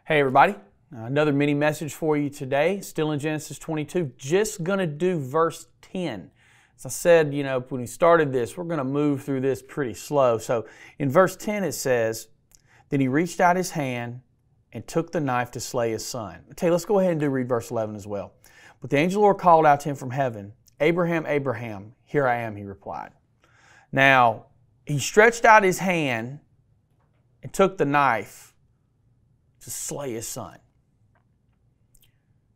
Hey everybody, another mini message for you today, still in Genesis 22, just going to do verse 10. As I said, when we started this, we're going to move through this pretty slow. So in verse 10 it says, "Then he reached out his hand and took the knife to slay his son." Okay, let's go ahead and read verse 11 as well. "But the angel of the Lord called out to him from heaven, 'Abraham, Abraham, here I am,' he replied." Now, he stretched out his hand and took the knife to slay his son.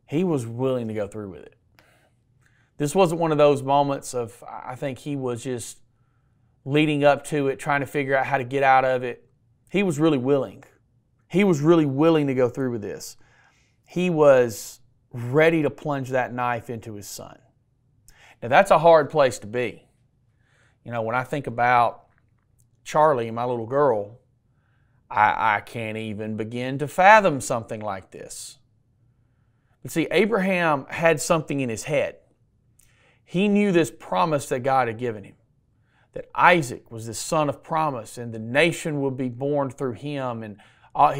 He was willing to go through with it. This wasn't one of those moments of, I think he was just leading up to it, trying to figure out how to get out of it. He was really willing. He was really willing to go through with this. He was ready to plunge that knife into his son. Now that's a hard place to be. When I think about Charlie, my little girl, I can't even begin to fathom something like this. But see, Abraham had something in his head. He knew this promise that God had given him, that Isaac was the son of promise and the nation would be born through him. And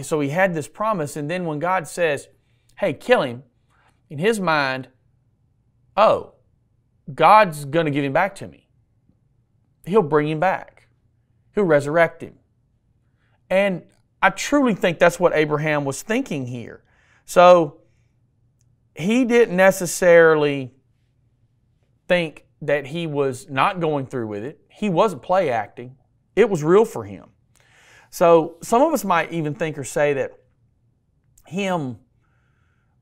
so he had this promise, and then when God says, "Hey, kill him," in his mind, oh, God's going to give him back to me. He'll bring him back. He'll resurrect him. And I truly think that's what Abraham was thinking here. So he didn't necessarily think that he was not going through with it. He wasn't play acting. It was real for him. So some of us might even think or say that him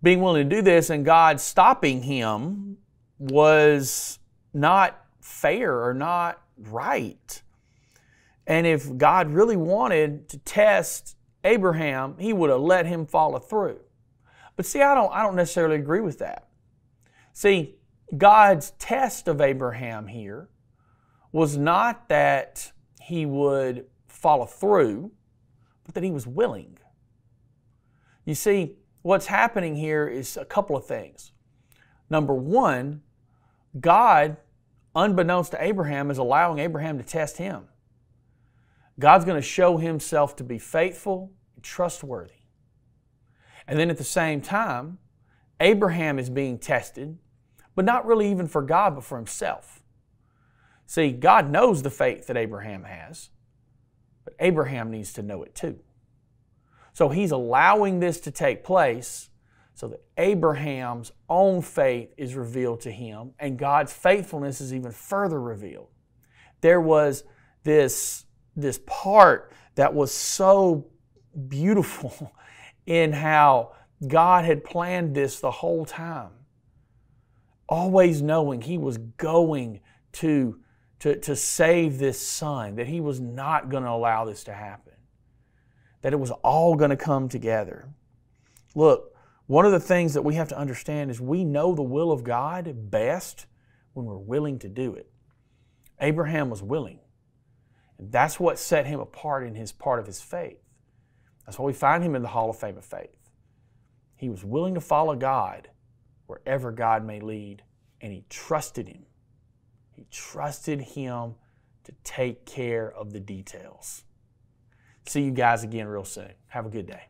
being willing to do this and God stopping him was not fair or not right. And if God really wanted to test Abraham, he would have let him follow through. But see, I don't necessarily agree with that. See, God's test of Abraham here was not that he would follow through, but that he was willing. You see, what's happening here is a couple of things. Number one, God, unbeknownst to Abraham, is allowing Abraham to test him. God's going to show himself to be faithful and trustworthy. And then at the same time, Abraham is being tested, but not really even for God, but for himself. See, God knows the faith that Abraham has, but Abraham needs to know it too. So he's allowing this to take place so that Abraham's own faith is revealed to him and God's faithfulness is even further revealed. There was this part that was so beautiful in how God had planned this the whole time, always knowing he was going to save this son, that he was not going to allow this to happen, that it was all going to come together. Look, one of the things that we have to understand is we know the will of God best when we're willing to do it. Abraham was willing. And that's what set him apart in his part of his faith. That's why we find him in the Hall of Fame of Faith. He was willing to follow God wherever God may lead, and he trusted him. He trusted him to take care of the details. See you guys again real soon. Have a good day.